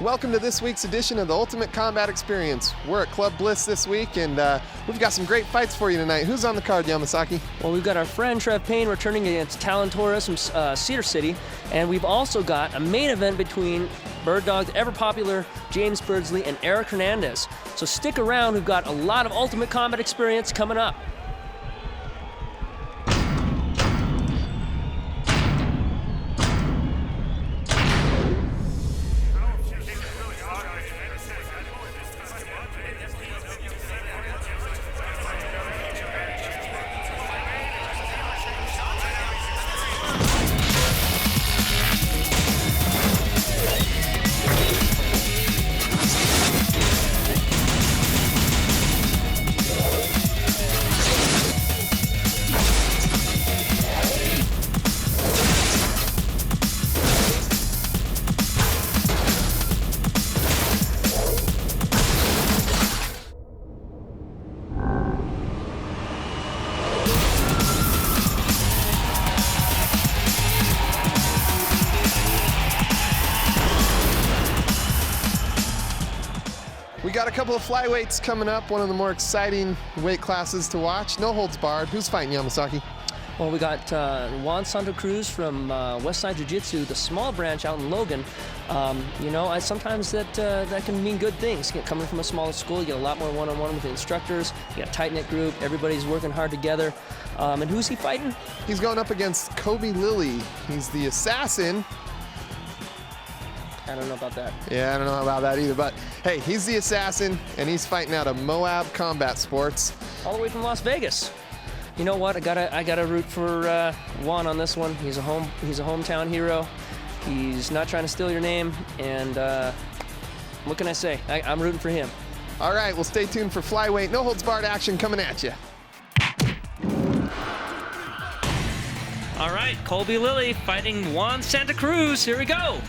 Welcome to this week's edition of the Ultimate Combat Experience. We're at Club Bliss this week, and we've got some great fights for you tonight. Who's on the card, Yamasaki? Well, we've got our friend Trev Payne returning against Tallon Torres from Cedar City, and we've also got a main event between Bird Dog, the ever-popular James Birdsley, and Eric Hernandez. So stick around, we've got a lot of Ultimate Combat Experience coming up. We got a couple of flyweights coming up, one of the more exciting weight classes to watch. No holds barred. Who's fighting, Yamasaki? Well, we got Juan Cruz from Westside Jiu Jitsu, the small branch out in Logan. You know, sometimes that can mean good things. Coming from a smaller school, you get a lot more one-on-one with the instructors. You got a tight-knit group. Everybody's working hard together. And who's he fighting? He's going up against Colby Lilly. He's the assassin. I don't know about that. Yeah, I don't know about that either, but hey, he's the assassin, and he's fighting out of Moab Combat Sports. All the way from Las Vegas. You know what? I gotta root for Juan on this one. He's a hometown hero. He's not trying to steal your name, and what can I say? I'm rooting for him. All right, well, stay tuned for flyweight no holds barred action coming at you. All right, Colby Lilly fighting Juan Cruz. Here we go.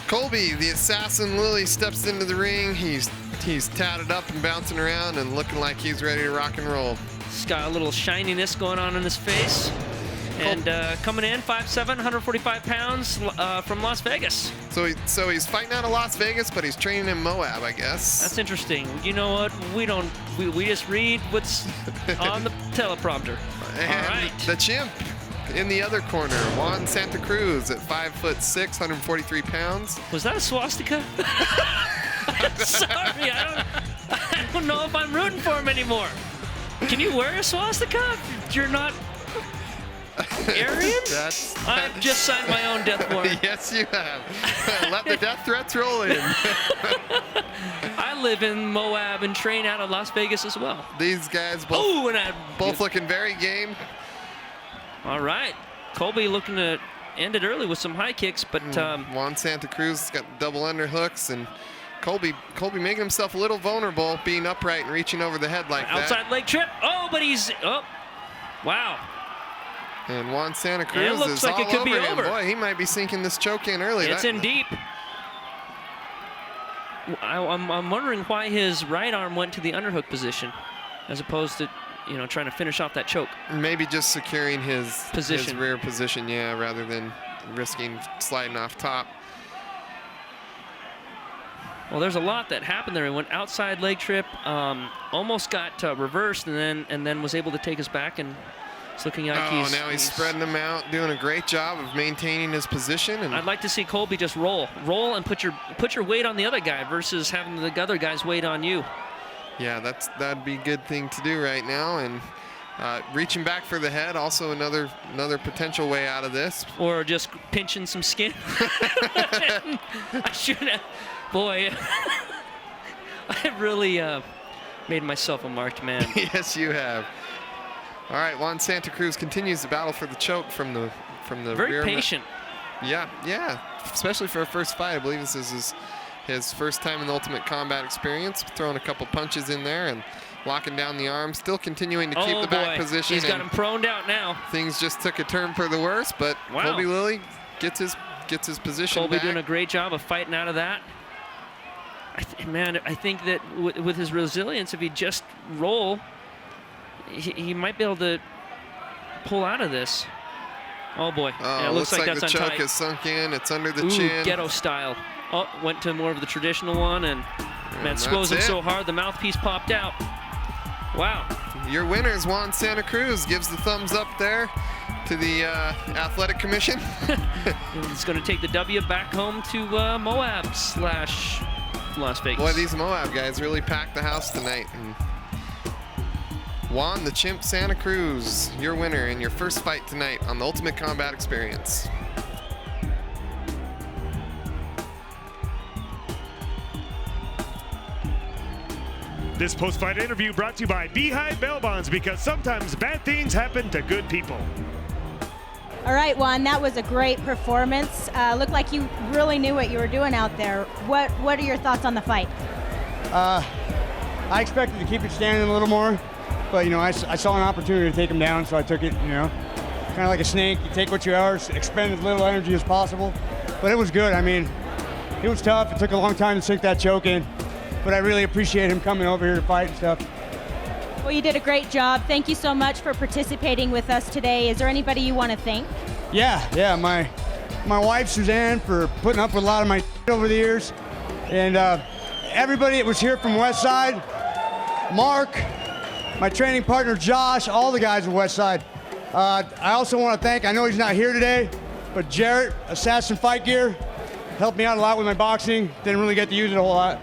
Colby, the assassin Lilly, steps into the ring. He's tatted up and bouncing around and looking like he's ready to rock and roll. He's got a little shininess going on in his face. And coming in, 5'7", 145 pounds from Las Vegas. So he's fighting out of Las Vegas, but he's training in Moab, I guess. That's interesting. You know what? We just read what's on the teleprompter. And all right. The chimp in the other corner, Juan Cruz at 5'6", 143 pounds. Was that a swastika? I'm sorry, I don't know if I'm rooting for him anymore. Can you wear a swastika if you're not Aryan? I've just signed my own death warrant. Yes, you have. Let the death threats roll in. I live in Moab and train out of Las Vegas as well. These guys both looking very game. All right. Colby looking to end it early with some high kicks, but Juan Cruz has got double underhooks, and Colby making himself a little vulnerable, being upright and reaching over the head like that. Outside leg trip. Oh, but wow. And Juan Cruz looks is like all it could over be him. over. Boy, he might be sinking this choke in early. It's in deep. I'm wondering why his right arm went to the underhook position as opposed to, you know, trying to finish off that choke. Maybe just securing his rear position, yeah, rather than risking sliding off top. Well, there's a lot that happened there. He went outside leg trip, almost got reversed, and then was able to take us back, and it's looking like now he's spreading them out, doing a great job of maintaining his position. And I'd like to see Colby just roll and put your weight on the other guy versus having the other guy's weight on you. Yeah, that'd be a good thing to do right now. And reaching back for the head, also another potential way out of this. Or just pinching some skin. I should have. Boy, I really made myself a marked man. Yes, you have. All right, Juan Cruz continues the battle for the choke from the Very rear. patient. Yeah, especially for a first fight. I believe this is his first time in the Ultimate Combat Experience, throwing a couple punches in there and locking down the arm, still continuing to keep the back position. He's got him proned out now. Things just took a turn for the worse, but wow. Colby Lilly gets his position Colby back. doing a great job of fighting out of that. I think that with his resilience, if he just roll, he might be able to pull out of this. Oh boy. Oh, Yeah, it looks like that's the choke untied. is sunk in. It's under the Ooh, chin. ghetto style. Oh, went to more of the traditional one, and man, squoze him so hard the mouthpiece popped out. Wow. Your winners, Juan Santa Cruz, gives the thumbs up there to the Athletic Commission. He's going to take the W back home to Moab / Las Vegas. Boy, these Moab guys really packed the house tonight. And Juan the Chimp Santa Cruz, your winner in your first fight tonight on the Ultimate Combat Experience. This post-fight interview brought to you by Beehive Bail Bonds, because sometimes bad things happen to good people. All right, Juan, that was a great performance. Looked like you really knew what you were doing out there. What are your thoughts on the fight? I expected to keep it standing a little more, but you know, I saw an opportunity to take him down, so I took it. You know, kind of like a snake. You take what you are, expend as little energy as possible. But it was good. I mean, it was tough. It took a long time to sink that choke in, but I really appreciate him coming over here to fight and stuff. Well, you did a great job. Thank you so much for participating with us today. Is there anybody you want to thank? Yeah, my wife Suzanne for putting up with a lot of my over the years, and everybody that was here from Westside, Mark, my training partner Josh, all the guys at Westside. I also want to thank, I know he's not here today, but Jarrett, Assassin Fight Gear, helped me out a lot with my boxing. Didn't really get to use it a whole lot,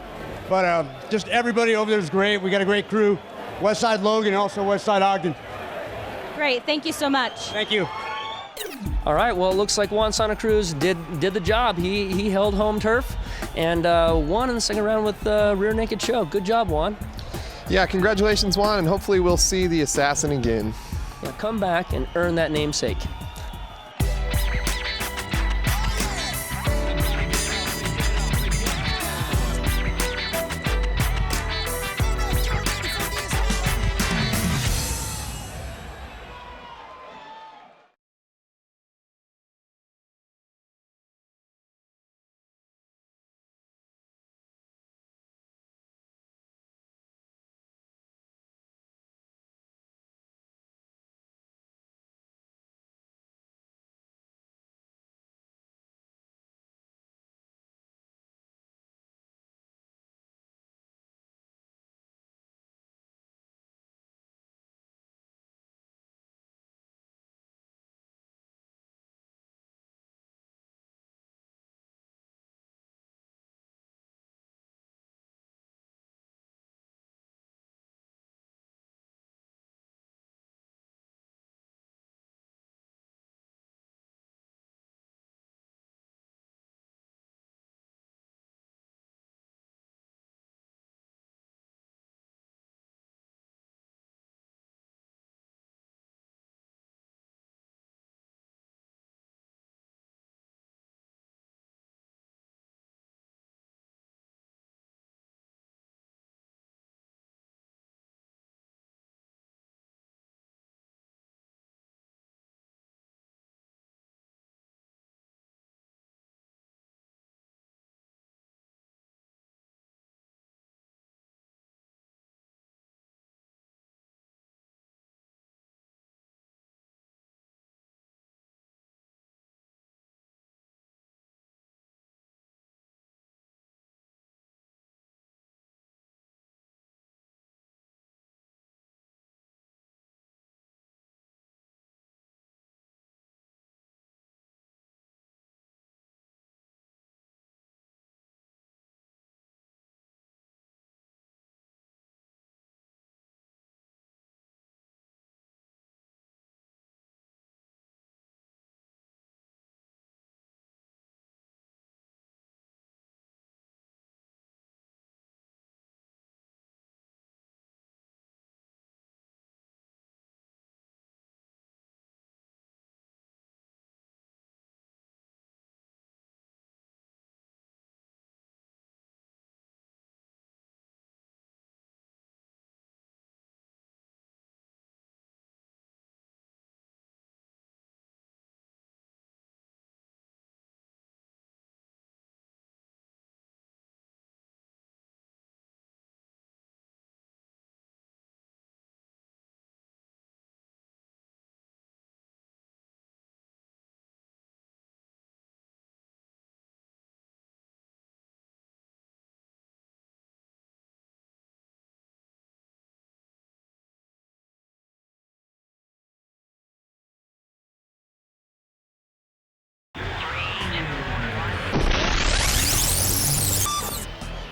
but just everybody over there is great. We got a great crew. Westside Logan, also Westside Ogden. Great, thank you so much. Thank you. All right, well, it looks like Juan Santa Cruz did the job. He held home turf and won in the second round with rear naked choke. Good job, Juan. Yeah, congratulations, Juan, and hopefully we'll see the Assassin again. Yeah, come back and earn that namesake.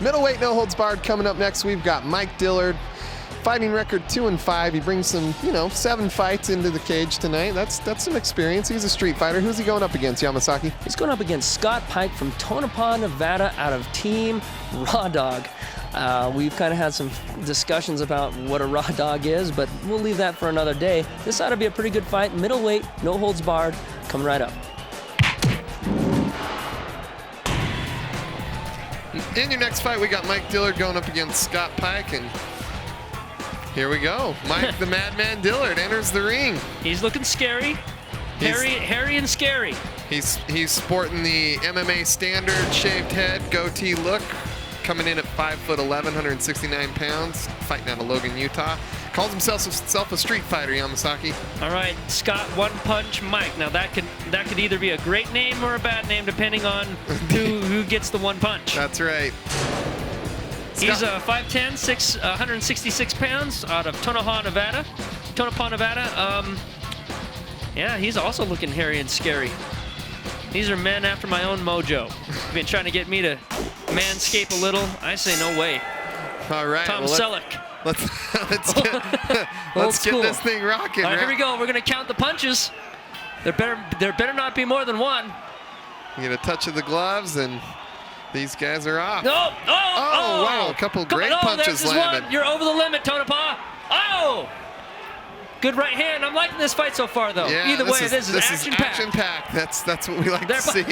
Middleweight no holds barred coming up next. We've got Mike Dillard, fighting record 2-5. He brings some, 7 fights into the cage tonight. That's some experience. He's a street fighter. Who's he going up against, Yamasaki? He's going up against Scott Pike from Tonopah, Nevada, out of Team Raw Dog. We've kind of had some discussions about what a raw dog is, but we'll leave that for another day. This ought to be a pretty good fight. Middleweight, no holds barred, coming right up. In your next fight, we got Mike Dillard going up against Scott Pike, and here we go. Mike the Madman Dillard enters the ring. He's looking scary. Hairy and scary. He's sporting the MMA standard shaved head, goatee look. Coming in at 5'11", 169 pounds, fighting out of Logan, Utah. Calls himself a street fighter, Yamasaki. All right, Scott One Punch Mike. Now that could either be a great name or a bad name depending on who gets the one punch. That's right. He's 5'10", 166 pounds, out of Tonopah, Nevada. Yeah, he's also looking hairy and scary. These are men after my own mojo. Been trying to get me to manscape a little. I say no way. All right. Tom Selleck. Let's get this thing rocking. All right, here we go. We're gonna count the punches. There better not be more than one. You get a touch of the gloves, and these guys are off. No! Oh! Wow! A couple great punches landed. One. You're over the limit, Tonopah. Oh! Good right hand. I'm liking this fight so far, though. Yeah, Either way, this is action-packed. Action-packed. That's what we like to see.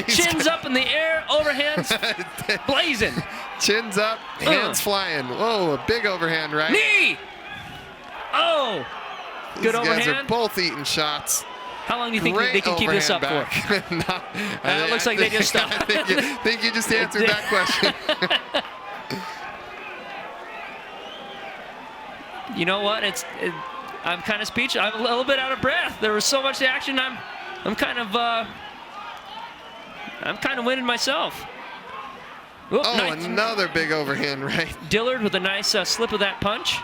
Chins up in the air, overhands blazing. Chins up, hands flying. Whoa, a big overhand right. Knee! Oh! Good overhand. These guys are both eating shots. How long do you think they can keep this up for? It looks like they just stopped. I think you just answered that question. You know what? I'm kind of speechless. I'm a little bit out of breath. There was so much action. I'm kind of winning myself. Whoop, nice. Another big overhand right. Dillard with a nice slip of that punch.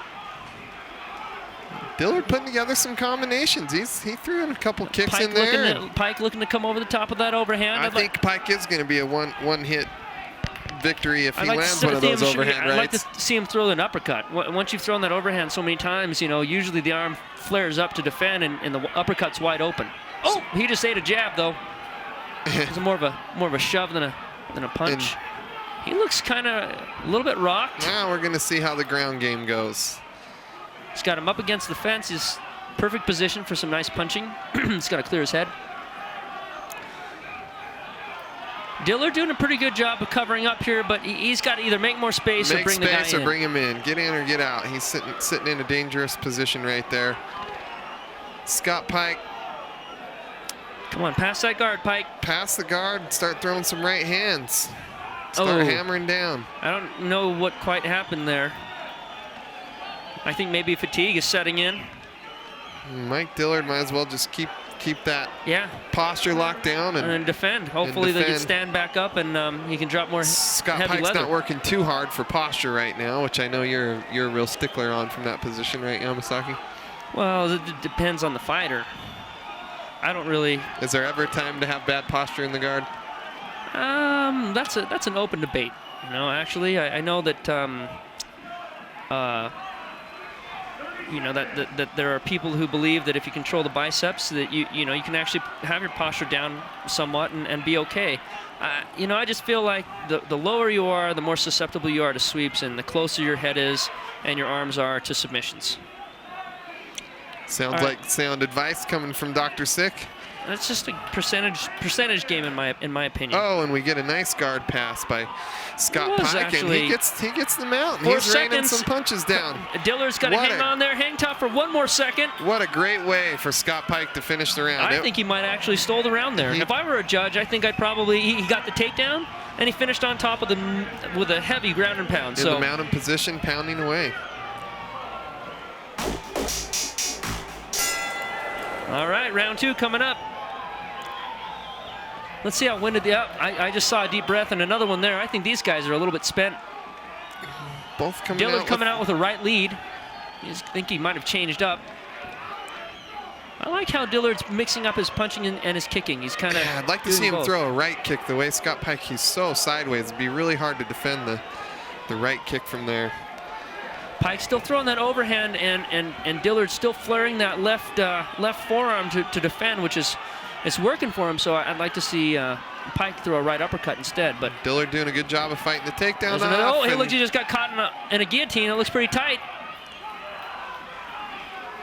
Dillard putting together some combinations. He threw in a couple kicks in there. Pike looking to come over the top of that overhand. I think Pike is going to be a one-hit victory if he lands one of those overhand rights. I'd like to see him throw an uppercut. Once you've thrown that overhand so many times, usually the arm flares up to defend, and the uppercut's wide open. Oh, he just ate a jab though. It's more of a shove than a punch. He looks kind of a little bit rocked. Now we're going to see how the ground game goes. He's got him up against the fence. He's perfect position for some nice punching. He's got to clear his head. Dillard doing a pretty good job of covering up here, but he's got to either make more space or bring the guy in. Make space or bring him in. Get in or get out. He's sitting in a dangerous position right there. Scott Pike. Come on, pass that guard, Pike. Pass the guard. Start throwing some right hands. Start hammering down. I don't know what quite happened there. I think maybe fatigue is setting in. Mike Dillard might as well just keep that posture locked down and defend. Hopefully they can stand back up and he can drop more Scott heavy Pike's leather. not working too hard for posture right now, which I know you're a real stickler on from that position, right, Yamasaki? Well, it depends on the fighter. I don't really. Is there ever time to have bad posture in the guard? That's an open debate. Actually, I know that that there are people who believe that if you control the biceps, that you can actually have your posture down somewhat and be okay. I just feel like the lower you are, the more susceptible you are to sweeps, and the closer your head is and your arms are to submissions. Sounds like sound advice coming from Dr. Sick. That's just a percentage game in my opinion. Oh, and we get a nice guard pass by Scott Pike, and he gets them out. And he's raining some punches down. Dillard's got to hang on there, hang tough for one more second. What a great way for Scott Pike to finish the round. I think he might actually stole the round there. If I were a judge, I think I'd probably he got the takedown and he finished on top of with a heavy ground and pound. In the mounted position, pounding away. All right, round two coming up. Let's see how winded I just saw a deep breath and another one there. I think these guys are a little bit spent. Both coming Dillard coming out with a right lead. I think he might have changed up. I like how Dillard's mixing up his punching and his kicking. He's kind of. Yeah, I'd like to see him throw a right kick the way Scott Pike. He's so sideways. It'd be really hard to defend the right kick from there. Pike still throwing that overhand, and Dillard still flaring that left forearm to defend, which is it's working for him. So I'd like to see Pike throw a right uppercut instead. But Dillard doing a good job of fighting the takedown. Oh, he looks, he just got caught in a guillotine. It looks pretty tight.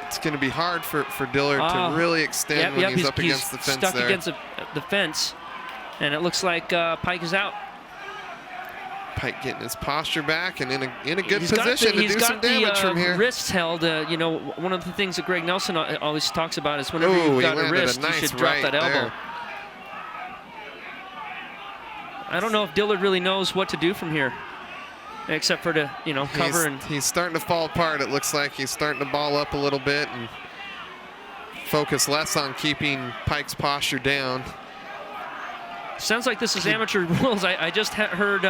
It's going to be hard for Dillard to really extend when he's up against the fence stuck there. Against the fence, and it looks like Pike is out. Pike getting his posture back and in a good position to do some damage from here. Wrists held. You know, one of the things that Greg Nelson always talks about is whenever you've got a wrist, you should drop that elbow. There. I don't know if Dillard really knows what to do from here, except for to cover He's starting to fall apart. It looks like he's starting to ball up a little bit and focus less on keeping Pike's posture down. Sounds like this is amateur rules. I just heard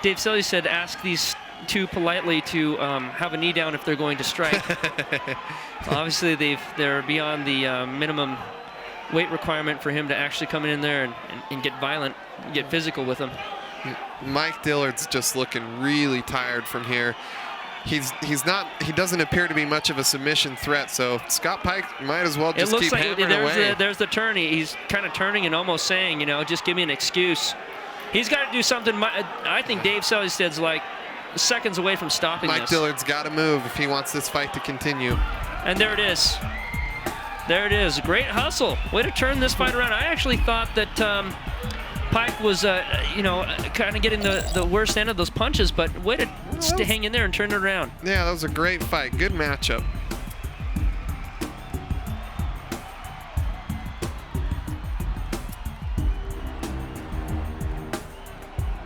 Dave Selly said ask these two politely to have a knee down if they're going to strike. Obviously, they're beyond the minimum weight requirement for him to actually come in there and get violent, get physical with him. Mike Dillard's just looking really tired from here. He doesn't appear to be much of a submission threat, so Scott Pike might as well just keep hammering away. There's the turn. He's kind of turning and almost saying, just give me an excuse. He's got to do something. I think Dave Selsted's like seconds away from stopping this. Mike Dillard's got to move if he wants this fight to continue. And there it is. There it is. Great hustle. Way to turn this fight around. I actually thought that Pike was, kind of getting the worst end of those punches, but way to hang in there and turn it around. Yeah, that was a great fight. Good matchup.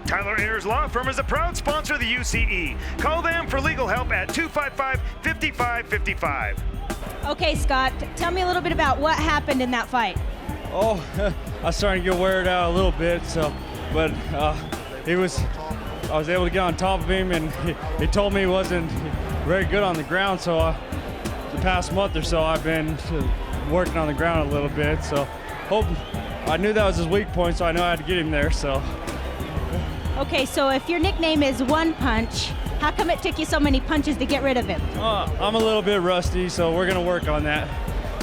Tyler Ayers Law Firm is a proud sponsor of the UCE. Call them for legal help at 255-5555. Okay, Scott, tell me a little bit about what happened in that fight. Oh, I was starting to get weared out a little bit, but I was able to get on top of him, and he told me he wasn't very good on the ground, so the past month or so I've been working on the ground a little bit, so I knew that was his weak point, so I know I had to get him there, so. Okay, so if your nickname is One Punch, how come it took you so many punches to get rid of him? I'm a little bit rusty, so we're gonna work on that.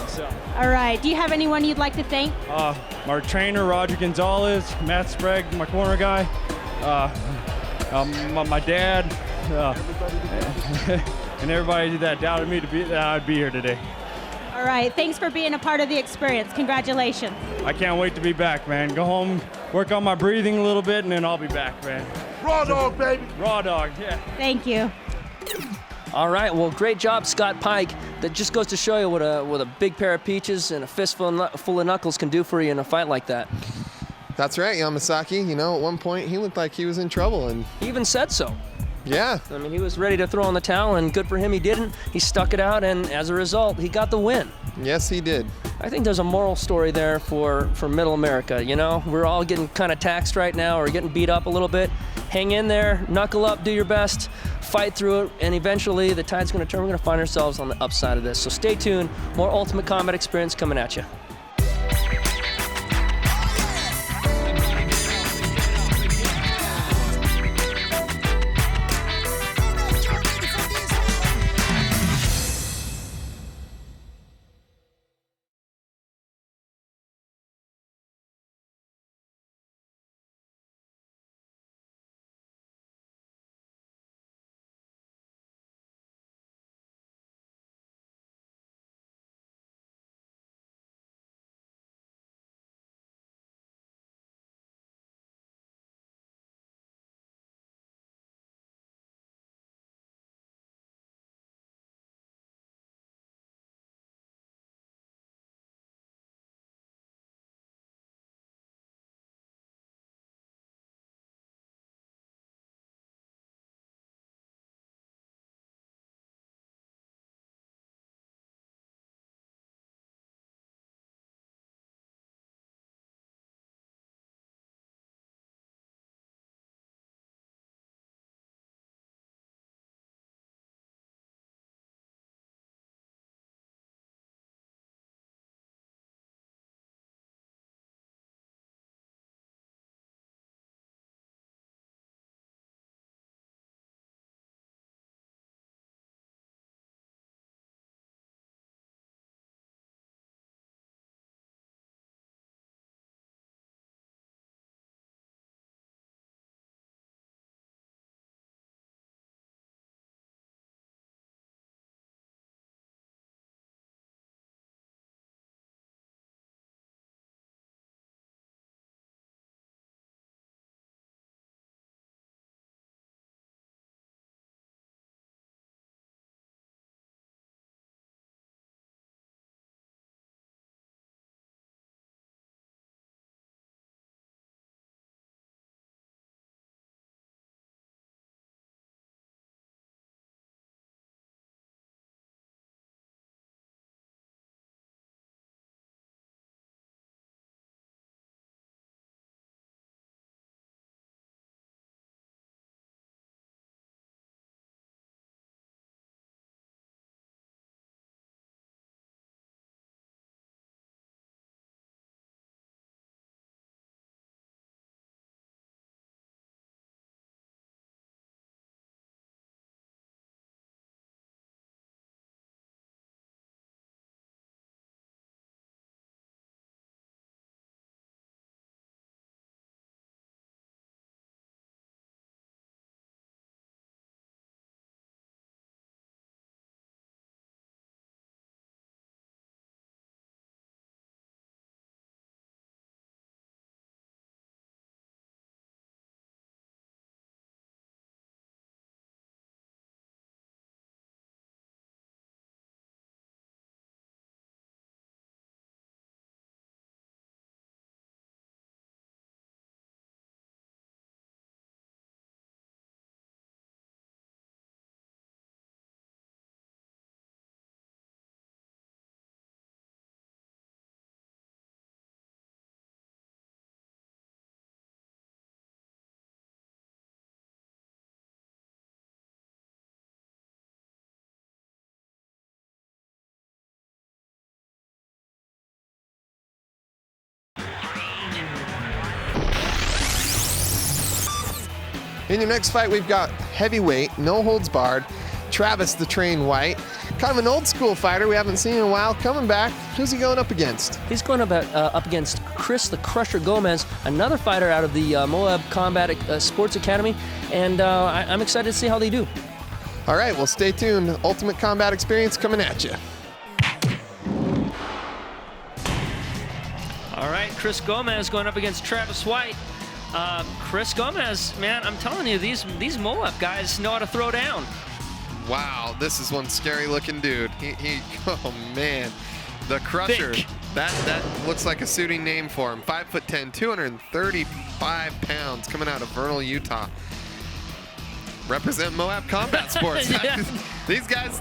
So. All right, do you have anyone you'd like to thank? Our trainer, Roger Gonzalez, Matt Sprague, my corner guy, my dad, and everybody that doubted me that I'd be here today. All right, thanks for being a part of the experience. Congratulations. I can't wait to be back, man. Go home, work on my breathing a little bit, and then I'll be back, man. Raw dog, baby. Raw dog, yeah. Thank you. All right, well, great job, Scott Pike. That just goes to show you what a big pair of peaches and a fistful full of knuckles can do for you in a fight like that. That's right, Yamasaki. At one point he looked like he was in trouble, and He even said so. yeah. I mean, he was ready to throw in the towel, and good for him, he didn't. He stuck it out, and as a result, he got the win. Yes, he did. I think there's a moral story there for Middle America, We're all getting kind of taxed right now or getting beat up a little bit. Hang in there, knuckle up, do your best, fight through it, and eventually the tide's going to turn. We're going to find ourselves on the upside of this. So stay tuned. More Ultimate Combat Experience coming at you. In your next fight, we've got heavyweight, no holds barred, Travis the Train White. Kind of an old school fighter we haven't seen in a while, coming back. Who's he going up against? He's going up against Chris the Crusher Gomez, another fighter out of the Moab Combat Sports Academy, and I'm excited to see how they do. All right, well, stay tuned. Ultimate Combat Experience coming at you. All right, Chris Gomez going up against Travis White. Chris Gomez, man, I'm telling you, these Moab guys know how to throw down. Wow, this is one scary looking dude. Oh man, the Crusher. Thick. That looks like a suiting name for him. 5'10", 235 pounds, coming out of Vernal, Utah. Represent Moab Combat Sports. Yeah. These guys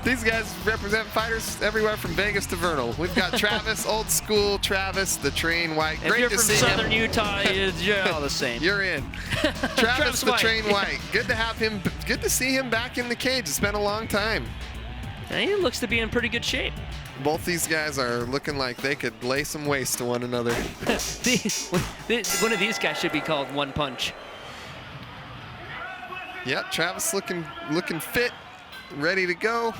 represent fighters everywhere from Vegas to Vernal. We've got Travis, old school Travis, the Train White. If Great you're to from see Southern him. Utah, you're all the same. You're in. Travis Travis the White. Train White. Good to have him. Good to see him back in the cage. It's been a long time. And he looks to be in pretty good shape. Both these guys are looking like they could lay some waste to one another. One of these guys should be called One Punch. Yep, Travis looking fit, ready to go.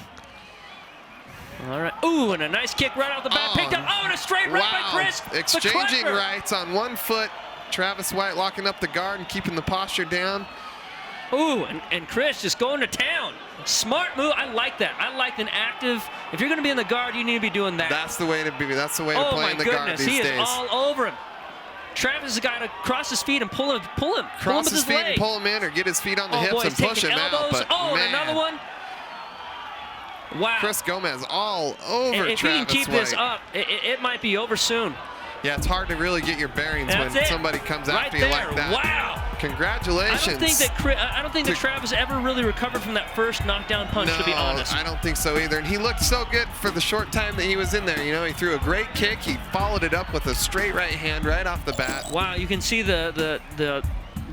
All right. Ooh, and a nice kick right off the bat. Picked up. Oh, and a straight right by Chris. the Exchanging Crusher. rights on one foot. Travis White locking up the guard and keeping the posture down. Ooh, and Chris just going to town. Smart move. I like that. I like an active. If you're going to be in the guard, you need to be doing that. That's the way to be. That's the way to Oh play my in the guard goodness, these he days. is all over him. Travis has got to cross his feet and pull him. Cross with his feet leg. and pull him in, or get his feet on the Oh hips boy, and he's push taking him out. elbows. But Oh, man, and another one. Wow. Chris Gomez all over If Travis we can keep White. this up, it might be over soon. Yeah, it's hard to really get your bearings That's when it. somebody comes Right after you there. like that. Wow. Congratulations. I don't think that Travis ever really recovered from that first knockdown punch, No, to be honest. I don't think so either. And he looked so good for the short time that he was in there. You know, he threw a great kick. He followed it up with a straight right hand right off the bat. Wow, you can see the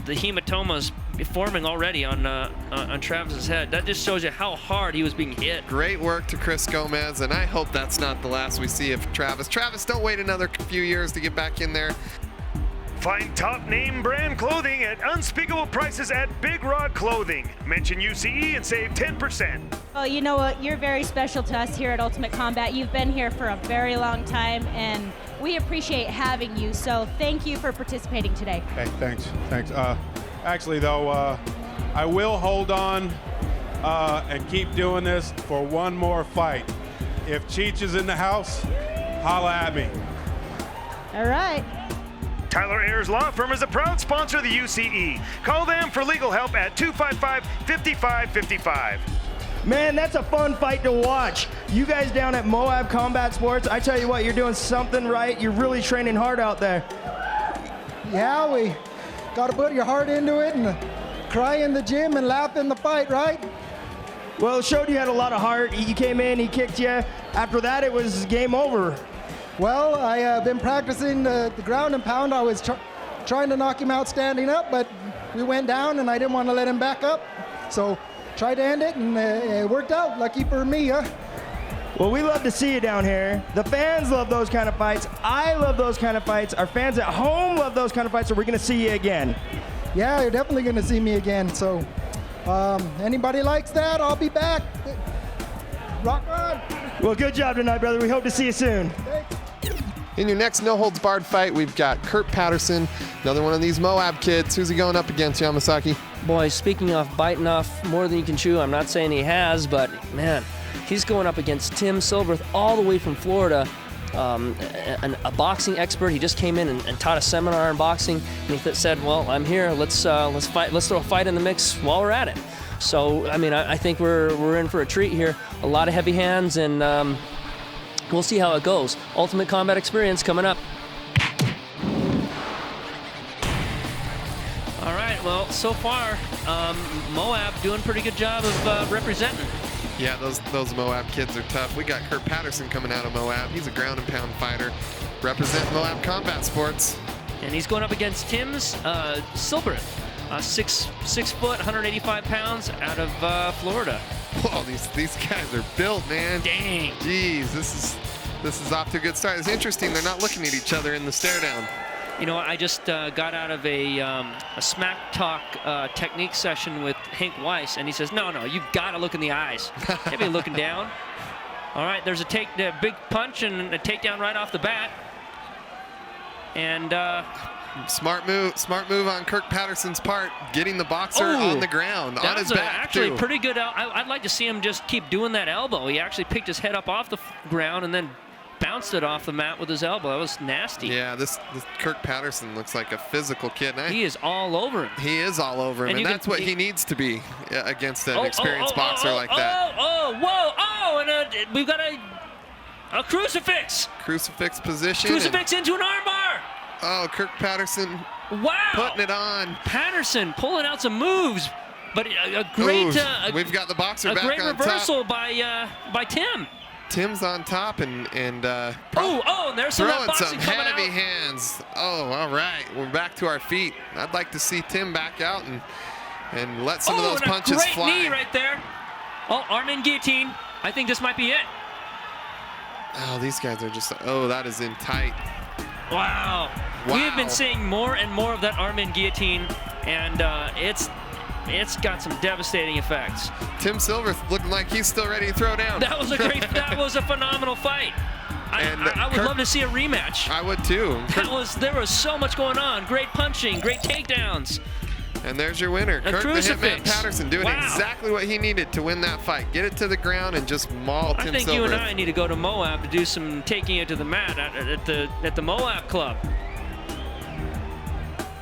hematomas forming already on Travis's head. That just shows you how hard he was being hit. Great work to Chris Gomez, and I hope that's not the last we see of Travis. Travis, don't wait another few years to get back in there. Find top name brand clothing at unspeakable prices at Big Rod Clothing. Mention UCE and save 10%. Well, you know what? You're very special to us here at Ultimate Combat. You've been here for a very long time, and we appreciate having you. So thank you for participating today. Hey, thanks. Actually, though, I will hold on and keep doing this for one more fight. If Cheech is in the house, holla at me. All right. Tyler Ayers Law Firm is a proud sponsor of the UCE. Call them for legal help at 255-5555. Man, that's a fun fight to watch. You guys down at Moab Combat Sports, I tell you what, you're doing something right. You're really training hard out there. Yeah, we got to put your heart into it and cry in the gym and laugh in the fight, right? Well, it showed you had a lot of heart. You came in, he kicked you. After that, it was game over. Well, I have been practicing the ground and pound. I was trying to knock him out standing up, but we went down and I didn't want to let him back up. So tried to end it, and it worked out. Lucky for me, huh? Well, we love to see you down here. The fans love those kind of fights. I love those kind of fights. Our fans at home love those kind of fights, so we're going to see you again. Yeah, you're definitely going to see me again. So anybody likes that, I'll be back. Rock on. Well, good job tonight, brother. We hope to see you soon. Thanks. In your next no-holds-barred fight, we've got Kirt Patterson, another one of these Moab kids. Who's he going up against, Yamasaki? Boy, speaking of biting off more than you can chew, I'm not saying he has, but man, he's going up against Tim Cilbrith all the way from Florida, a boxing expert. He just came in and taught a seminar in boxing, and he said, well, I'm here, let's fight. Let's throw a fight in the mix while we're at it. So, I mean, I think we're in for a treat here. A lot of heavy hands, and we'll see how it goes. Ultimate Combat Experience coming up. All right, well, so far, Moab doing a pretty good job of representing. Yeah, those Moab kids are tough. We got Kirt Patterson coming out of Moab. He's a ground and pound fighter. Represent Moab Combat Sports. And he's going up against Tim's Cilbrith, 6 foot, 185 pounds, out of Florida. Whoa, these guys are built, man. Dang. Jeez, this is off to a good start. It's interesting. They're not looking at each other in the stare down. You know, I just got out of a smack talk technique session with Hank Weiss, and he says, no, you've got to look in the eyes. Can't be looking down. All right, there's a big punch and a takedown right off the bat. And smart move on Kirk Patterson's part, getting the boxer on the ground, on his back. Actually too. Pretty good. I'd like to see him just keep doing that elbow. He actually picked his head up off the ground and then bounced it off the mat with his elbow. That was nasty. Yeah, this Kirk Patterson looks like a physical kid. He is all over him. He is all over him, and that's what he needs to be against an experienced boxer like that. And we've got a crucifix. Crucifix position. Crucifix into an armbar. Oh, Kirk Patterson. Wow. Putting it on. Patterson pulling out some moves, but a great. We've got the boxer back on top. A great reversal by Tim. Tim's on top and and there's some throwing boxing some coming heavy out. hands. Oh, all right. We're back to our feet. I'd like to see Tim back out and let some of those punches great fly. Knee right there. Oh, arm in guillotine. I think this might be it. Oh, these guys are just. Oh, that is in tight. Wow. We have been seeing more and more of that arm in guillotine, and it's got some devastating effects. Tim Cilbrith looking like he's still ready to throw down. That was a phenomenal fight. I would love to see a rematch. I would too. There was so much going on. Great punching, great takedowns. And there's your winner, Kirk the Hitman Patterson, doing exactly what he needed to win that fight. Get it to the ground and just maul Tim Cilbrith. I think you and I need to go to Moab to do some taking it to the mat at the Moab Club.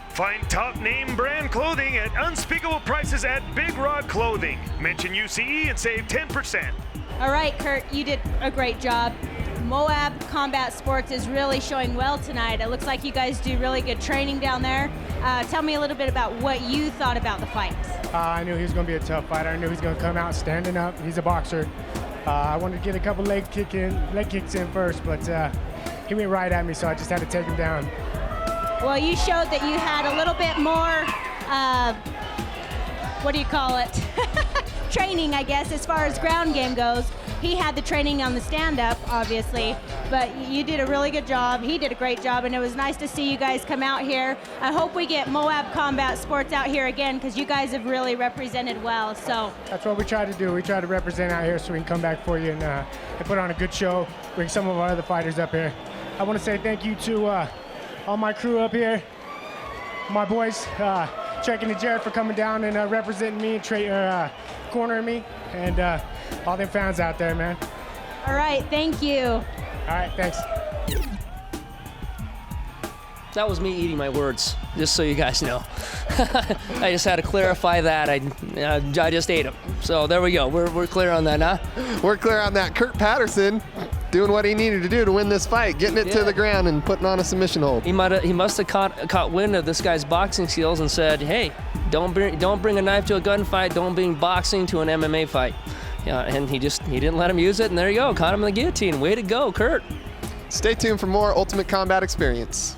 Find top name brand clothing at unspeakable prices at Big Rod Clothing. Mention UCE and save 10%. All right, Kurt, you did a great job. Moab Combat Sports is really showing well tonight. It looks like you guys do really good training down there. Tell me a little bit about what you thought about the fight. I knew he was going to be a tough fighter. I knew he was going to come out standing up. He's a boxer. I wanted to get a couple leg kicks in first, but he went right at me, so I just had to take him down. Well, you showed that you had a little bit more, what do you call it? Training, I guess, as far as ground game goes. He had the training on the stand-up, obviously, but you did a really good job. He did a great job, and it was nice to see you guys come out here. I hope we get Moab Combat Sports out here again, because you guys have really represented well. So that's what we try to do. We try to represent out here so we can come back for you and put on a good show, bring some of our other fighters up here. I want to say thank you to all my crew up here, my boys, checking to Jared for coming down and representing me, cornering me, and all them fans out there, man. All right, thank you. All right, thanks. That was me eating my words, just so you guys know. I just had to clarify that. I just ate them. So there we go. We're clear on that, huh? We're clear on that. Kirk Patterson doing what he needed to do to win this fight, getting it to the ground and putting on a submission hold. He must have caught wind of this guy's boxing skills and said, "Hey, don't bring a knife to a gunfight. Don't bring boxing to an MMA fight." Yeah, and he didn't let him use it, and there you go. Caught him in the guillotine. Way to go, Kurt. Stay tuned for more Ultimate Combat Experience.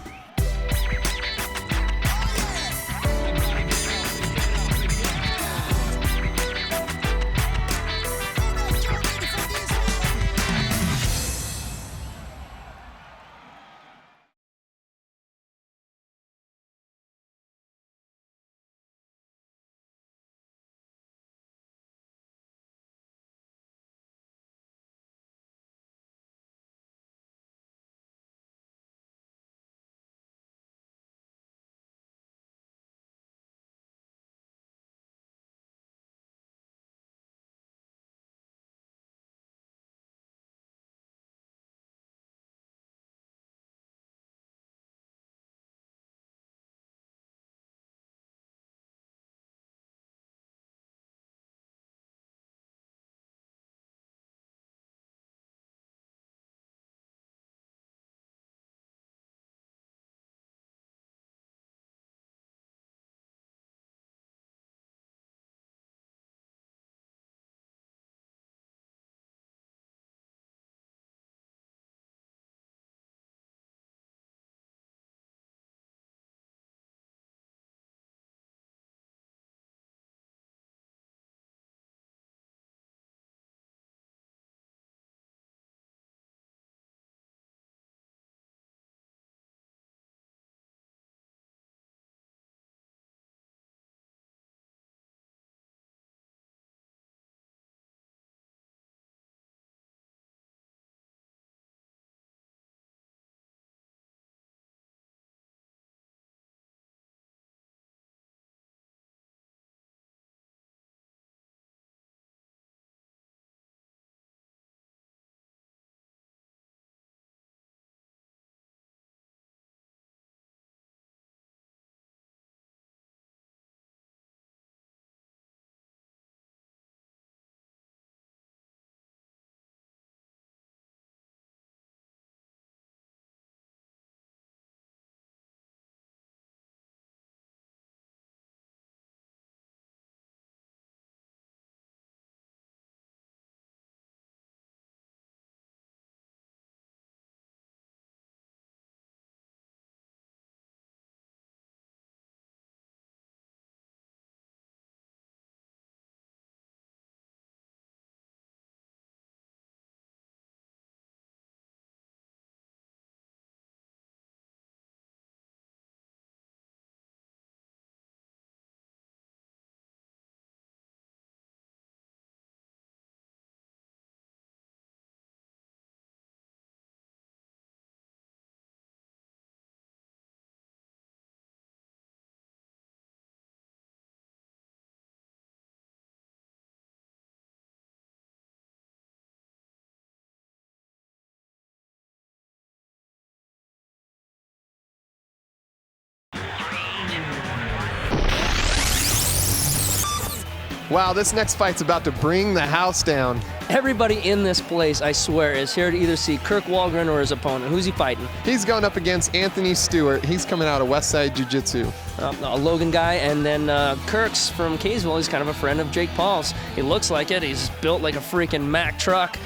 Wow, this next fight's about to bring the house down. Everybody in this place, I swear, is here to either see Kirk Waldron or his opponent. Who's he fighting? He's going up against Anthony Stewart. He's coming out of Westside Jiu Jitsu. A Logan guy, and then Kirk's from Kaysville. He's kind of a friend of Jake Paul's. He looks like it. He's built like a freaking Mack truck.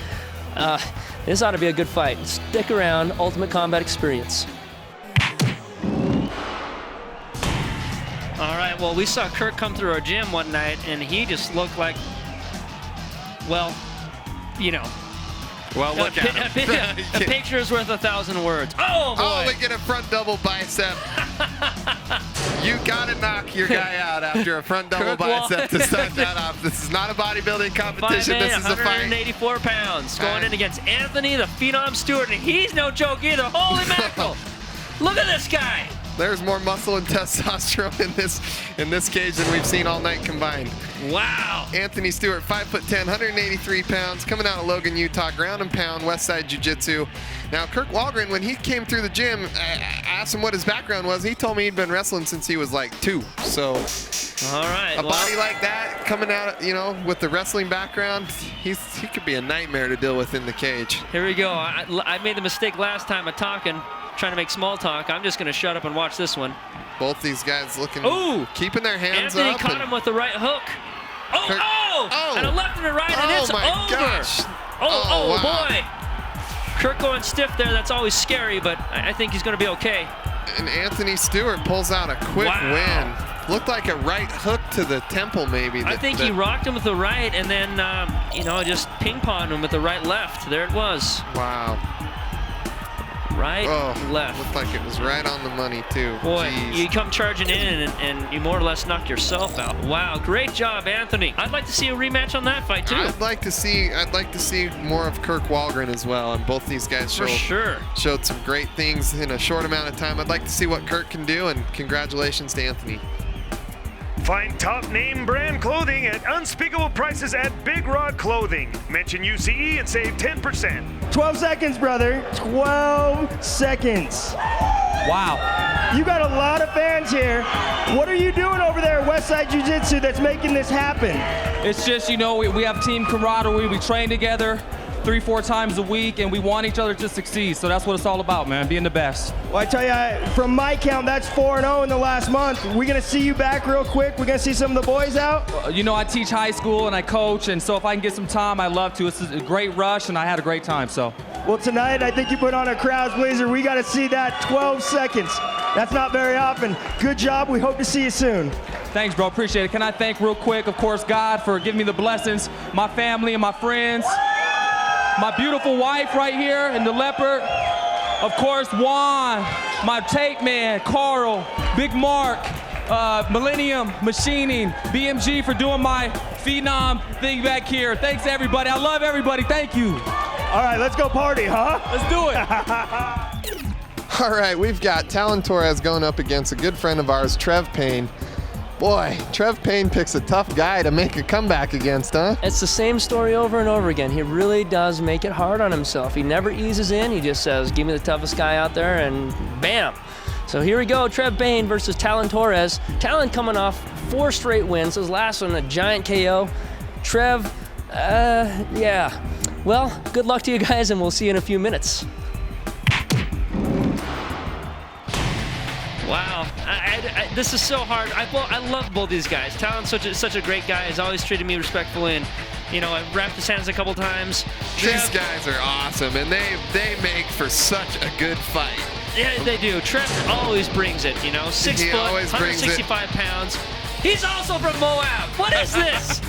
This ought to be a good fight. Stick around. Ultimate Combat Experience. All right, well, we saw Kirk come through our gym one night, and he just looked like, well, you know. Well, look at him. A picture is worth 1,000 words. Oh, boy. Oh, look at a front double bicep. You got to knock your guy out after a front double bicep to start that off. This is not a bodybuilding competition. 5'8", this is a fight. 184 pounds, going in against Anthony, the Phenom Stewart, and he's no joke either. Holy mackerel. Look at this guy. There's more muscle and testosterone in this cage than we've seen all night combined. Wow. Anthony Stewart, 5'10", 183 pounds, coming out of Logan, Utah, ground and pound, Westside Jiu Jitsu. Now, Kirk Waldron, when he came through the gym, I asked him what his background was. He told me he'd been wrestling since he was like 2. So, all right, body like that, coming out, you know, with the wrestling background, he could be a nightmare to deal with in the cage. Here we go. I made the mistake last time of talking, trying to make small talk. I'm just going to shut up and watch this one. Both these guys looking, keeping their hands Anthony up. Caught him with the right hook. And a left and a right, and it's my over. Gosh. Oh, wow. boy. Kirk going stiff there. That's always scary, but I think he's going to be okay. And Anthony Stewart pulls out a quick win. Looked like a right hook to the temple, maybe. I think he rocked him with the right, and then, you know, just ping-ponged him with the right-left. There it was. Wow. Right, left. Looked like it was right on the money, too. Boy, Jeez. you come charging in and you more or less knock yourself out. Wow, great job, Anthony. I'd like to see a rematch on that fight, too. I'd like to see more of Kirk Waldron as well, and both these guys showed some great things in a short amount of time. I'd like to see what Kirk can do, and congratulations to Anthony. Find top name brand clothing at unspeakable prices at Big Rod Clothing. Mention UCE and save 10%. 12 seconds, brother. 12 seconds. Wow. You got a lot of fans here. What are you doing over there at Westside Jiu Jitsu that's making this happen? It's just, you know, we have team camaraderie. We train together 3-4 times a week, and we want each other to succeed. So that's what it's all about, man, being the best. Well, I tell you, from my count, that's 4-0 in the last month. We're going to see you back real quick. We're going to see some of the boys out. You know, I teach high school and I coach, and so if I can get some time, I love to. It's a great rush, and I had a great time, so. Well, tonight, I think you put on a crowd's blazer. We got to see that 12 seconds. That's not very often. Good job. We hope to see you soon. Thanks, bro. Appreciate it. Can I thank real quick, of course, God for giving me the blessings, my family and my friends, my beautiful wife right here in the leopard, of course, Juan, my tape man, Carl, Big Mark, Millennium Machining, BMG for doing my Phenom thing back here. Thanks, everybody. I love everybody. Thank you. All right, let's go party, huh? Let's do it. All right, we've got Tallon Torres going up against a good friend of ours, Trev Payne. Boy, Trev Payne picks a tough guy to make a comeback against, huh? It's the same story over and over again. He really does make it hard on himself. He never eases in. He just says, give me the toughest guy out there, and bam. So here we go, Trev Payne versus Tallon Torres. Tallon coming off 4 straight wins. His last one, a giant KO. Trev, yeah. Well, good luck to you guys, and we'll see you in a few minutes. Wow, this is so hard. I love both these guys. Tallon's such a great guy. He's always treated me respectfully, and you know, I've wrapped his hands a couple times. These guys are awesome, and they make for such a good fight. Yeah, they do. Trev always brings it. You know, 6 foot, 165 pounds. He's also from Moab. What is this?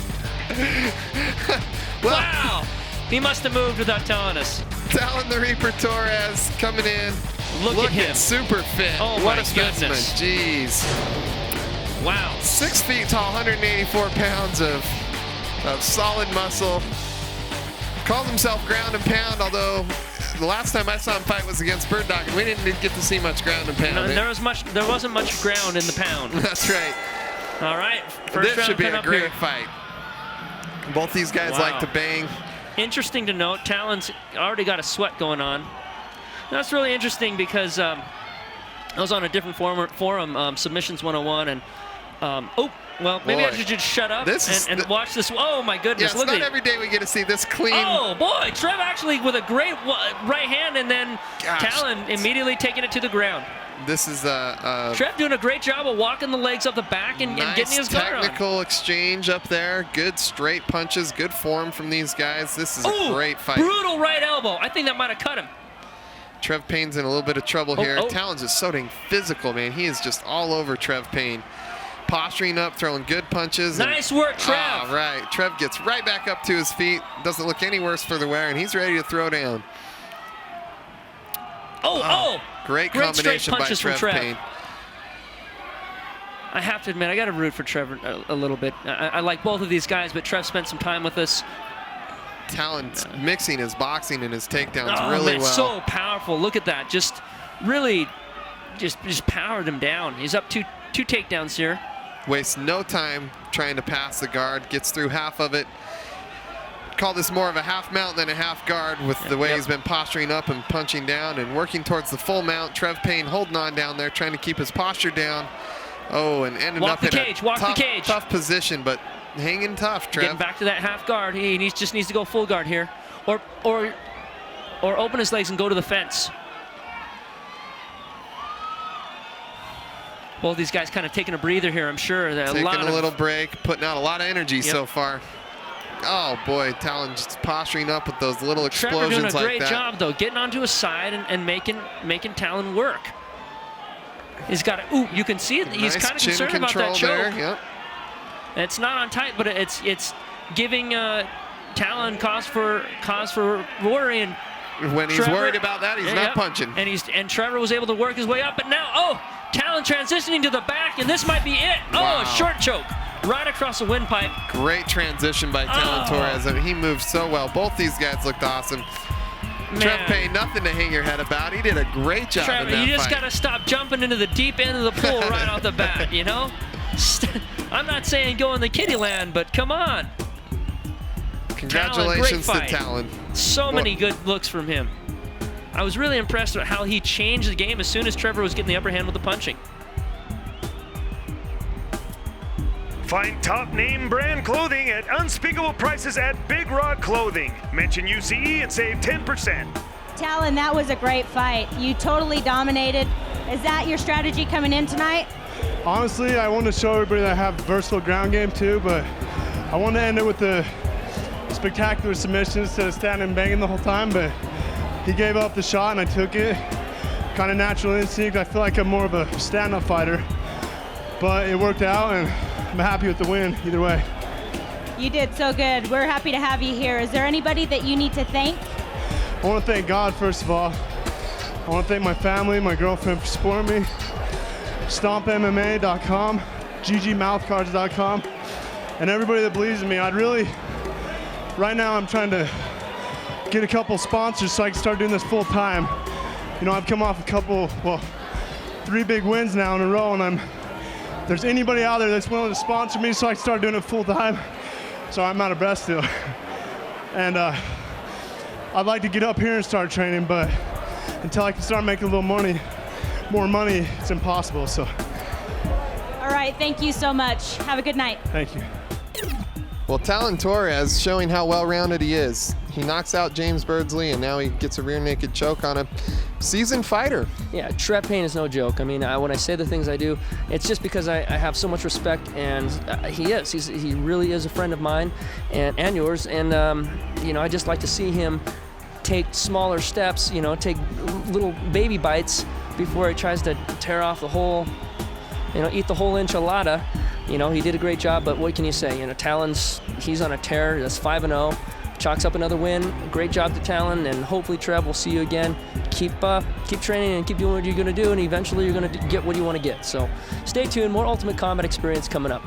Wow, he must have moved without telling us. Tallon the Reaper Torres coming in. Look at him. Super fit. Oh, what my a specimen. goodness. Jeez. Wow. 6 feet tall, 184 pounds of solid muscle. Calls himself ground and pound, although the last time I saw him fight was against Bird Dog, and we didn't get to see much ground and pound. No, there wasn't much ground in the pound. That's right. All right. First this should be a great here. fight. Both these guys like to bang. Interesting to note, Tallon's already got a sweat going on. That's really interesting because I was on a different forum, Submissions 101, and Well, maybe I Boy. should just shut up This and is watch this. Oh, my Yeah, goodness. it's Look not at it. every day we get to see this clean. Oh, boy. Trev actually with a great right hand, and then Tallon immediately taking it to the ground. This is Trev doing a great job of walking the legs up the back and getting his guard on. technical exchange up there. Good straight punches, good form from these guys. This is a great fight. Brutal right elbow. I think that might have cut him. Trev Payne's in a little bit of trouble here. Tallon's just so dang physical, man. He is just all over Trev Payne. Posturing up, throwing good punches. Nice work, Trev. All right. Trev gets right back up to his feet. Doesn't look any worse for the wear, and he's ready to throw down. Great combination by Trev Payne. I have to admit, I got to root for Trevor a little bit. I like both of these guys, but Trev spent some time with us. Tallon's mixing his boxing and his takedowns Oh, really man, well. so powerful. Look at that. Just really just powered him down. He's up two takedowns here. Wastes no time trying to pass the guard. Gets through half of it. Call this more of a half mount than a half guard with the way he's been posturing up and punching down and working towards the full mount. Trev Payne holding on down there, trying to keep his posture down. Oh, and ended up in a tough position, but hanging tough, Trev. Getting back to that half guard. He just needs to go full guard here. Or open his legs and go to the fence. Both these guys kind of taking a breather here, I'm sure. Taking a little break, putting out a lot of energy so far. Oh boy, Tallon just posturing up with those little explosions like that. Trevor doing a great job though, getting onto his side and making Tallon work. He's got it. Ooh, you can see it. He's kind of concerned about that choke. There, yep. It's not on tight, but it's giving Tallon cause for worry. And when he's worried about that, he's not punching. And Trevor was able to work his way up, but now Tallon transitioning to the back, and this might be it. Wow. A short choke right across the windpipe. Great transition by Tallon Torres. I mean, he moved so well. Both these guys looked awesome. Trev Payne, nothing to hang your head about. He did a great job in that fight. You just got to stop jumping into the deep end of the pool right off the bat, you know? I'm not saying go in the kiddie land, but come on. Congratulations to Tallon. So many good looks from him. I was really impressed with how he changed the game as soon as Trevor was getting the upper hand with the punching. Find top name brand clothing at unspeakable prices at Big Rod Clothing. Mention UCE and save 10%. Tallon, that was a great fight. You totally dominated. Is that your strategy coming in tonight? Honestly, I want to show everybody that I have versatile ground game too, but I want to end it with the spectacular submission instead of standing and banging the whole time, but he gave up the shot and I took it. Kind of natural instinct. I feel like I'm more of a stand-up fighter, but it worked out and I'm happy with the win either way. You did so good. We're happy to have you here. Is there anybody that you need to thank? I want to thank God, first of all. I want to thank my family, my girlfriend for supporting me. StompMMA.com, GGMouthcards.com, and everybody that believes in me. Right now I'm trying to get a couple sponsors so I can start doing this full time. You know, I've come off 3 big wins now in a row, and if there's anybody out there that's willing to sponsor me so I can start doing it full time. So I'm out of breath still. And I'd like to get up here and start training, but until I can start making a little more money, it's impossible. So. All right, thank you so much. Have a good night. Thank you. Well, Tallon Torres showing how well-rounded he is. He knocks out James Birdsley, and now he gets a rear naked choke on a seasoned fighter. Yeah, Trev Payne is no joke. I mean, when I say the things I do, it's just because I have so much respect, and he really is a friend of mine and yours. And you know, I just like to see him take smaller steps. You know, take little baby bites before he tries to tear off the whole, eat the whole enchilada. You know, he did a great job, but what can you say? You know, Tallon's, he's on a tear. That's 5-0. Chalks up another win. Great job to Tallon, and hopefully, Trev, we'll see you again. Keep training and keep doing what you're going to do, and eventually you're going to get what you want to get. So stay tuned. More Ultimate Combat experience coming up.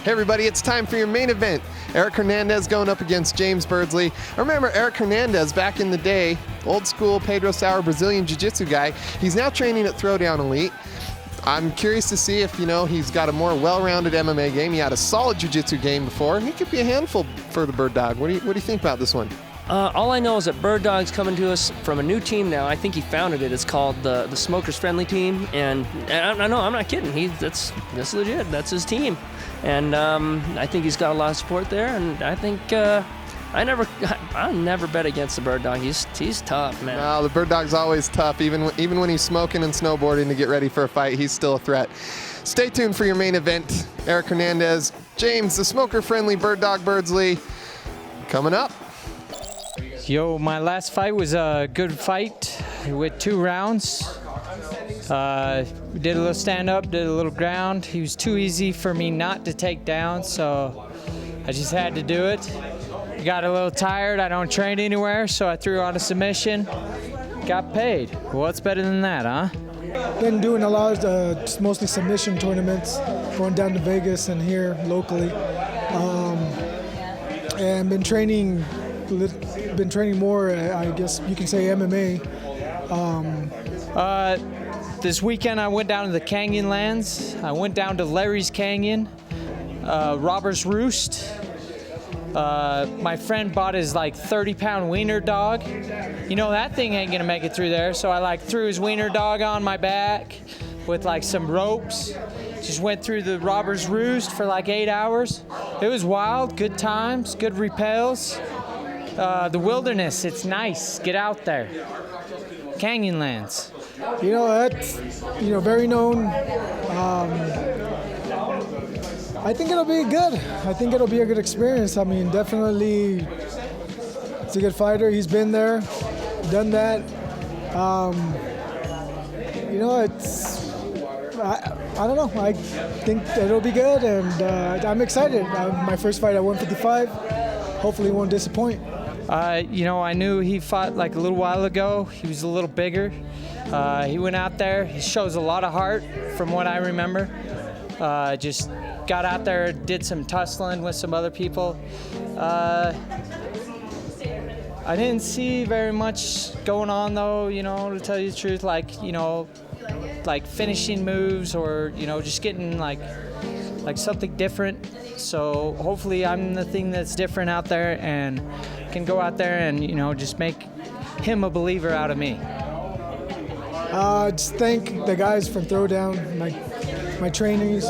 Hey everybody, it's time for your main event. Eric Hernandez going up against James Birdsley. Remember Eric Hernandez back in the day, old school Pedro Sauer Brazilian Jiu-Jitsu guy. He's now training at Throwdown Elite. I'm curious to see if, he's got a more well-rounded MMA game. He had a solid Jiu-Jitsu game before. He could be a handful for the Bird Dog. What do you think about this one? All I know is that Bird Dog's coming to us from a new team now. I think he founded it. It's called the Smokers Friendly Team, and I know, I'm not kidding. That's legit. That's his team, and I think he's got a lot of support there. And I think I never bet against the Bird Dog. He's tough, man. No, the Bird Dog's always tough. Even when he's smoking and snowboarding to get ready for a fight, he's still a threat. Stay tuned for your main event. Eric Hernandez, James, the Smoker Friendly Bird Dog Birdsley, coming up. Yo, my last fight was a good fight with 2 rounds. We did a little stand-up, did a little ground. He was too easy for me not to take down, so I just had to do it. Got a little tired. I don't train anywhere, so I threw on a submission. Got paid. What's better than that, huh? Been doing a lot of mostly submission tournaments, going down to Vegas and here locally, and been training more, I guess you can say, MMA. This weekend I went down to the Canyonlands. I went down to Larry's Canyon, Robber's Roost. My friend bought his 30-pound wiener dog. That thing ain't gonna make it through there, so I threw his wiener dog on my back with some ropes. Just went through the Robber's Roost for 8 hours. It was wild, good times, good repels. The wilderness, it's nice. Get out there. Canyonlands. That's very known. I think it'll be good. I think it'll be a good experience. I mean, definitely, it's a good fighter. He's been there, done that. I don't know. I think it'll be good, and I'm excited. My first fight at 155. Hopefully, won't disappoint. I knew he fought a little while ago. He was a little bigger. He went out there. He shows a lot of heart, from what I remember. Just got out there, did some tussling with some other people. I didn't see very much going on, though, to tell you the truth, like finishing moves or, just getting something different. So hopefully I'm the thing that's different out there and can go out there and, just make him a believer out of me. Just thank the guys from Throwdown, my trainers,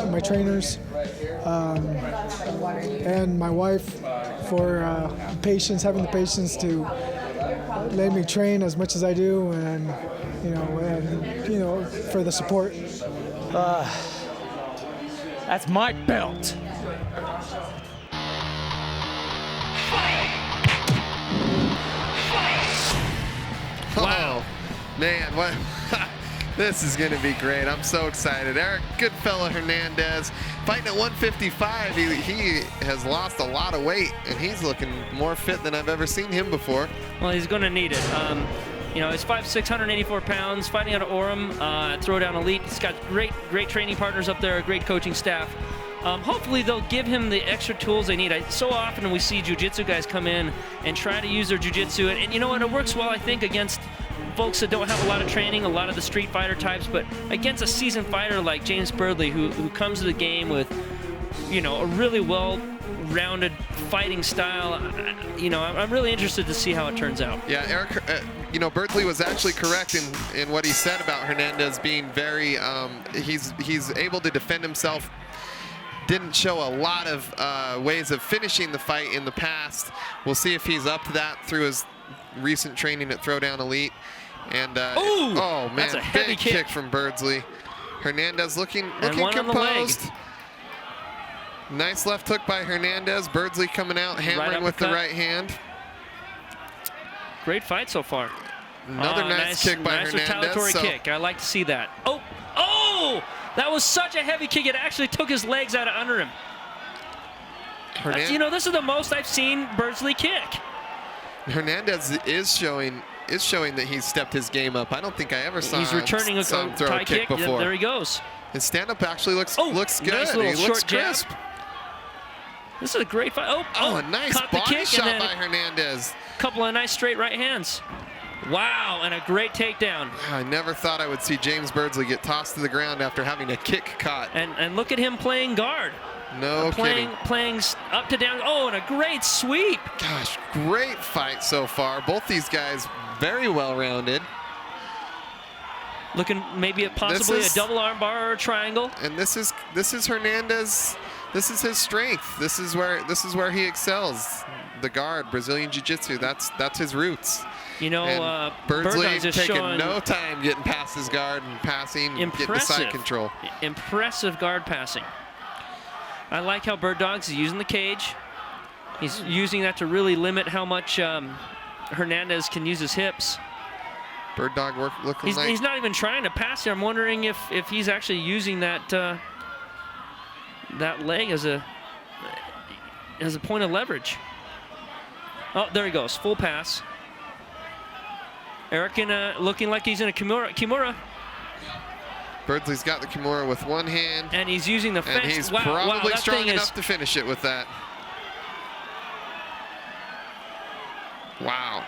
and my wife for having the patience to let me train as much as I do, and for the support. That's my belt. Wow, man, what? This is going to be great. I'm so excited. Eric Goodfella Hernandez fighting at 155. He has lost a lot of weight, and he's looking more fit than I've ever seen him before. Well, he's going to need it. He's 5'6", 184 pounds, fighting out of Orem, Throwdown Elite. He's got great training partners up there, a great coaching staff. Hopefully they'll give him the extra tools they need. So often we see jiu-jitsu guys come in and try to use their jiu-jitsu, and you know what, it works well, I think, against folks that don't have a lot of training, a lot of the street fighter types, but against a seasoned fighter like James Birdsley, who comes to the game with, a really well-rounded fighting style. I'm really interested to see how it turns out. Yeah, Eric, Birdsley was actually correct in what he said about Hernandez being very, he's able to defend himself. Didn't show a lot of ways of finishing the fight in the past. We'll see if he's up to that through his recent training at Throwdown Elite. And oh man, that's a heavy big kick from Birdsley. Hernandez looking composed. Nice left hook by Hernandez. Birdsley coming out, hammering with the right hand. Great fight so far. Another nice kick by Hernandez. Nice retaliatory kick. I like to see that. Oh! That was such a heavy kick. It actually took his legs out of under him. This is the most I've seen Birdsley kick. Hernandez is showing that he's stepped his game up. I don't think I ever saw He's returning a throw Thai a kick kick. before. There he goes. His stand-up actually looks good. Nice little he looks short jab. crisp. This is a great fight. A nice caught the body kick shot and then by Hernandez. A couple of nice straight right hands. Wow, and a great takedown. I never thought I would see James Birdsley get tossed to the ground after having a kick caught. And look at him playing guard. No kidding. Playing up to down. Oh, and a great sweep. Gosh, great fight so far. Both these guys very well-rounded. Looking maybe at possibly a double arm bar or a triangle. And this is Hernandez. This is his strength. This is where he excels. The guard, Brazilian Jiu-Jitsu. That's his roots. You know, Birdsley just taking showing no time getting past his guard and passing, getting the side control. Impressive guard passing. I like how Bird Dogs is using the cage. He's using that to really limit how much Hernandez can use his hips. Bird Dog looking like... He's not even trying to pass here. I'm wondering if he's actually using that that leg as a point of leverage. Oh, there he goes. Full pass. Eric looking like he's in a Kimura. Birdsley's got the Kimura with one hand. And he's using the fence. And he's probably strong enough to finish it with that. Wow.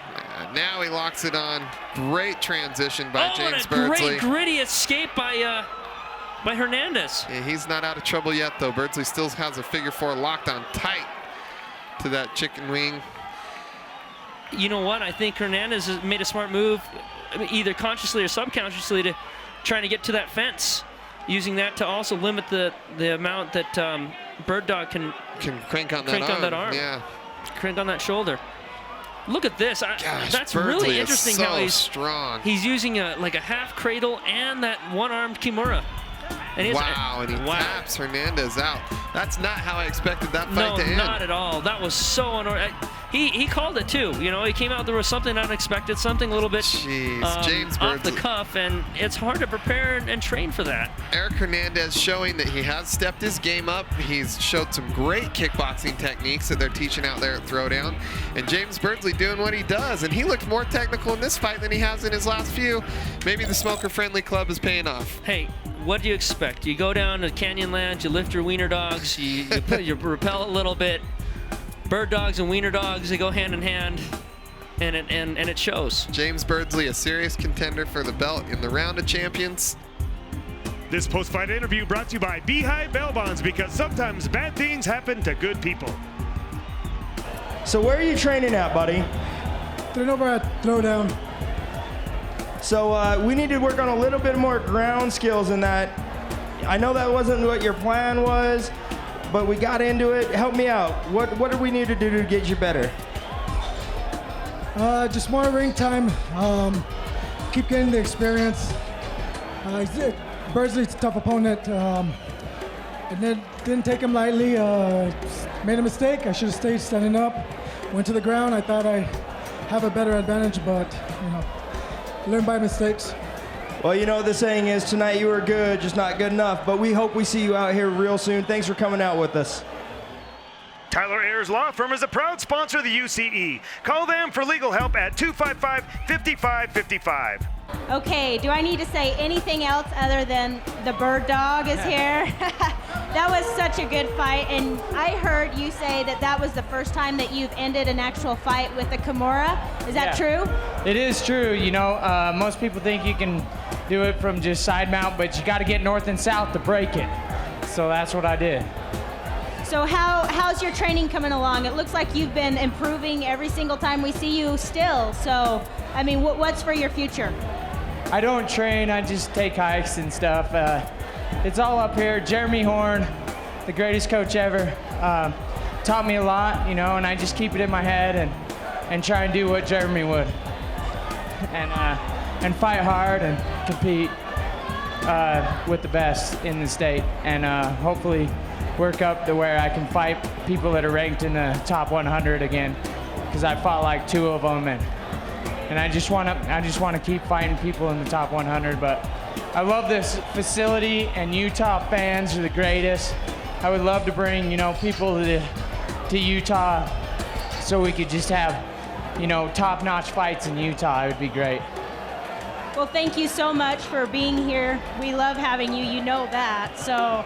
Now he locks it on. Great transition by James Birdsley. Great gritty escape by Hernandez. Yeah, he's not out of trouble yet, though. Birdsley still has a figure four locked on tight to that chicken wing. You know what? I think Hernandez has made a smart move, either consciously or subconsciously, to trying to get to that fence, using that to also limit the amount that Bird Dog can crank on that arm. Yeah, crank on that shoulder. Look at this. Gosh, that's Birdsley really interesting is so how he's strong. He's using like a half cradle and that one-armed Kimura. And he taps Hernandez out. That's not how I expected that fight to end. No, not at all. That was so unordinary. He called it too. You know, he came out, there was something unexpected, something a little bit James off the Birdsley. cuff, and it's hard to prepare and train for that. Eric Hernandez showing that he has stepped his game up. He's showed some great kickboxing techniques that they're teaching out there at Throwdown. And James Birdsley doing what he does. And he looked more technical in this fight than he has in his last few. Maybe the Smoker Friendly Club is paying off. Hey, what do you expect? You go down to Canyonlands, you lift your wiener dogs, you rappel a little bit. Bird Dogs and wiener dogs, they go hand in hand, and it shows. James Birdsley, a serious contender for the belt in the Round of Champions. This post-fight interview brought to you by Beehive Bail Bonds, because sometimes bad things happen to good people. So where are you training at, buddy? Training over at Throwdown. So we need to work on a little bit more ground skills in that. I know that wasn't what your plan was, but we got into it. Help me out. What do we need to do to get you better? Just more ring time. Keep getting the experience. Birdsley's a tough opponent. And then didn't take him lightly. Made a mistake. I should have stayed standing up. Went to the ground. I thought I have a better advantage, but learn by mistakes. Well, you know what the saying is, tonight you were good, just not good enough. But we hope we see you out here real soon. Thanks for coming out with us. Tyler Ayers Law Firm is a proud sponsor of the UCE. Call them for legal help at 255-5555. Okay, do I need to say anything else other than the Bird Dog is here? That was such a good fight, and I heard you say that was the first time that you've ended an actual fight with a Kimura. Is that true? It is true. You know, most people think you can do it from just side mount, but you got to get north and south to break it. So that's what I did. So how's your training coming along? It looks like you've been improving every single time we see you still. So, I mean, what's for your future? I don't train, I just take hikes and stuff. It's all up here. Jeremy Horn, the greatest coach ever, taught me a lot, you know, and I just keep it in my head and try and do what Jeremy would. And fight hard and compete with the best in the state, and hopefully work up to where I can fight people that are ranked in the top 100 again, because I fought like 2 of them, and I just want to keep fighting people in the top 100. But I love this facility, and Utah fans are the greatest. I would love to bring, people to Utah so we could just have, top-notch fights in Utah. It would be great. Well, thank you so much for being here. We love having you, you know that. So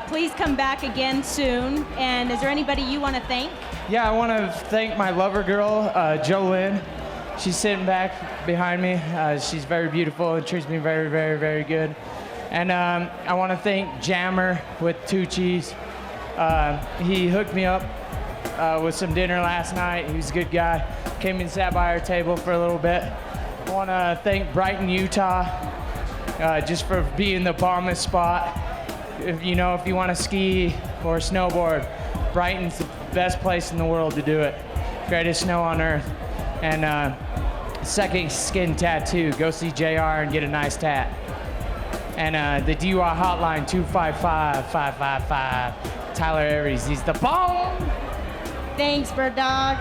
Please come back again soon. And is there anybody you want to thank? Yeah, I want to thank my lover girl, Jolynn. She's sitting back behind me. She's very beautiful and treats me very, very, very good. And I want to thank Jammer with Tucci's. He hooked me up with some dinner last night. He was a good guy. Came and sat by our table for a little bit. I want to thank Brighton, Utah, just for being the bombest spot. If you want to ski or snowboard, Brighton's the best place in the world to do it. Greatest snow on earth. And second skin tattoo, go see JR and get a nice tat. And the DUI hotline, 255-555. Tyler Aries, he's the bomb. Thanks, Bird Dog.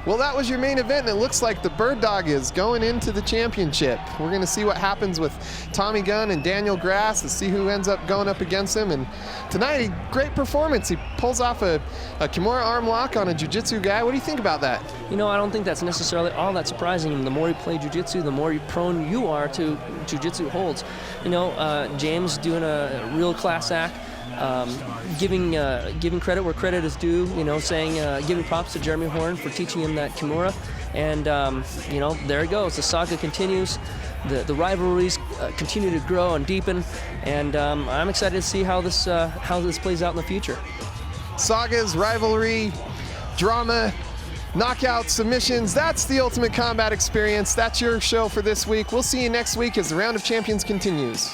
Well, that was your main event, and it looks like the Bird Dog is going into the championship. We're going to see what happens with Tommy Gunn and Daniel Grass to see who ends up going up against him. And tonight, great performance. He pulls off a Kimura arm lock on a jiu-jitsu guy. What do you think about that? I don't think that's necessarily all that surprising. The more you play jiu-jitsu, the more prone you are to jiu-jitsu holds. James doing a real class act. Giving credit where credit is due, saying giving props to Jeremy Horn for teaching him that Kimura, and there it goes. The saga continues, the rivalries continue to grow and deepen, and I'm excited to see how this plays out in the future. Sagas, rivalry, drama, knockouts, submissions, that's the Ultimate Combat Experience. That's your show for this week. We'll see you next week as the Round of Champions continues.